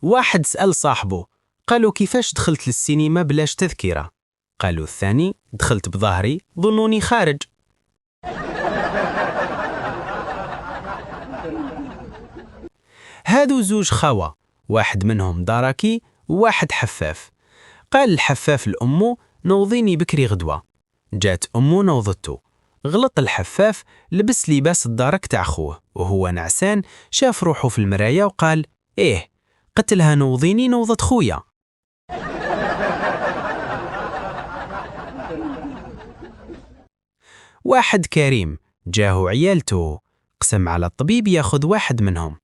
واحد سأل صاحبه، قالوا كيفاش دخلت للسينما بلاش تذكرة؟ قالوا الثاني دخلت بظهري ظنوني خارج. هادو زوج خوا، واحد منهم داركي وواحد حفاف. قال الحفاف لأمه نوضيني بكري غدوة. جات أمه نوضته. غلط الحفاف، لبس لباس الدارك تاع خوه وهو نعسان، شاف روحه في المراية وقال إيه قتلها نوضيني نوضت خويا. واحد كريم جاهو عيالته، قسم على الطبيب ياخذ واحد منهم.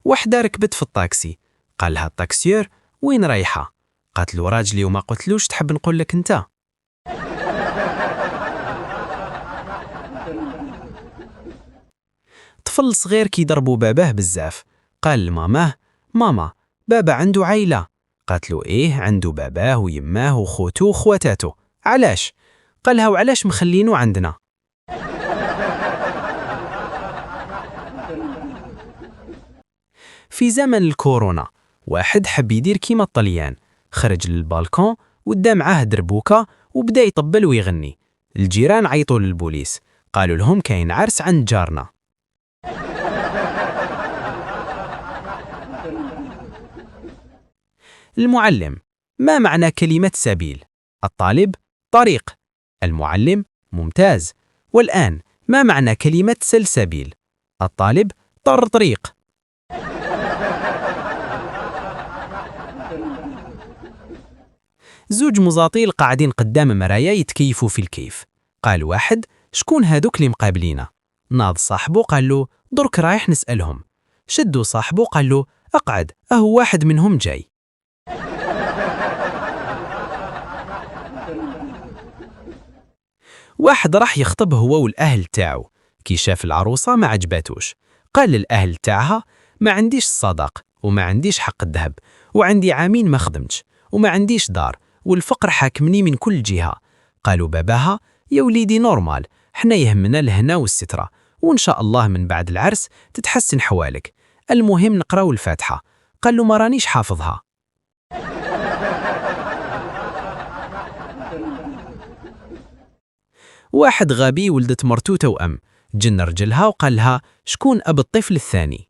وحدة ركبت في الطاكسي، قال لها الطاكسيور وين رايحة؟ قالت له راجلي وما قلتلوش تحب نقول لك انت. طفل صغير كي ضربوا باباه بزاف، قال لماماه ماما بابا عنده عائلة. قالت له ايه عنده باباه ويماه وخوته وخواتاته، علاش؟ قالها وعلاش مخلينه عندنا؟ في زمن الكورونا واحد حب يدير كيما الطليان، خرج للبالكون ودا معاه دربوكة وبدا يطبل ويغني. الجيران عيطوا للبوليس، قالوا لهم كاين عرس عند جارنا. المعلم، ما معنى كلمة سبيل؟ الطالب طريق، المعلم ممتاز. والآن ما معنى كلمة سلسبيل؟ الطالب طريق. زوج مزاطيل قاعدين قدام مرايا يتكيفوا في الكيف. قال واحد شكون هادوك اللي مقابلينا؟ ناض صاحبه قال له درك رايح نسألهم. شدوا صاحبه قال له اقعد اهو واحد منهم جاي. واحد راح يخطب هو والأهل تاعو، كي شاف العروسة ما عجباتوش، قال للأهل تاعها ما عنديش الصداق وما عنديش حق الذهب وعندي عامين ما خدمتش وما عنديش دار والفقر حاكمني من كل جهة. قالوا باباها يا وليدي نورمال، حنا يهمنا الهنا والسترة وإن شاء الله من بعد العرس تتحسن حوالك، المهم نقراو الفاتحة. قال له ما رانيش حافظها. واحد غبي ولدت مرتو توأم، جن رجلها وقال لها شكون أب الطفل الثاني؟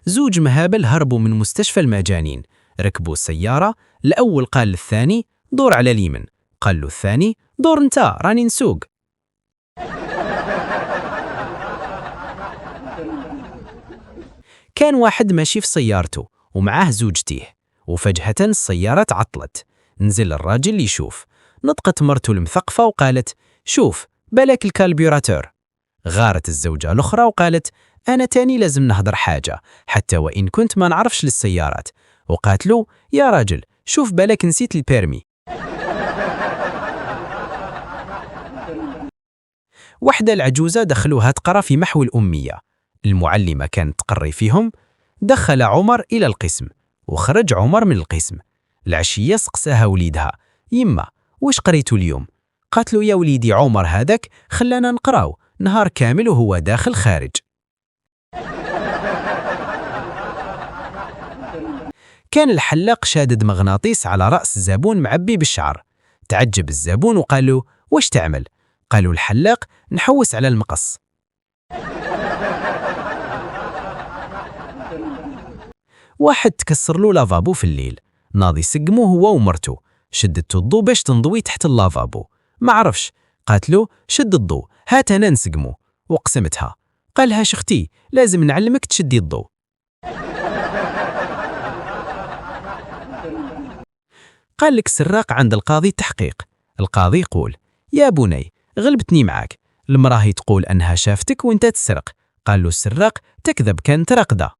زوج مهابل هربوا من مستشفى المجانين، ركبوا السيارة، الأول قال للثاني دور على اليمين، قال له الثاني دور انت راني نسوق. كان واحد ماشي في سيارته ومعاه زوجتيه، وفجأة السيارة تعطلت. نزل الراجل يشوف، نطقت مرته المثقفة وقالت شوف بالك الكالبيوراتور. غارت الزوجة الأخرى وقالت أنا تاني لازم نهضر حاجة حتى وإن كنت ما نعرفش للسيارات. وقالت له يا راجل شوف بالك نسيت البيرمي. وحدة العجوزة دخلوها تقرأ في محو الأمية، المعلمة كانت تقري فيهم. دخل عمر إلى القسم وخرج عمر من القسم. العشية سقساها وليدها يما واش قريتوا اليوم؟ قالت له يا وليدي عمر هذاك خلانا نقراو نهار كامل وهو داخل خارج. كان الحلاق شادد مغناطيس على رأس الزبون معبي بالشعر. تعجب الزبون وقال له واش تعمل؟ قالوا الحلاق نحوس على المقص. واحد تكسر له لافابو في الليل، ناضي سقمه هو ومرته، شدت الضو باش تنضوي تحت اللافابو، ما عرفش، قالت له شد الضو هات انا نسقمه، وقسمتها. قالها شختي لازم نعلمك تشدي الضو. قال لك سراق عند القاضي تحقيق، القاضي يقول يا بني غلبتني معاك، المراه تقول انها شافتك وانت تسرق. قال له السراق تكذب كانت راقده.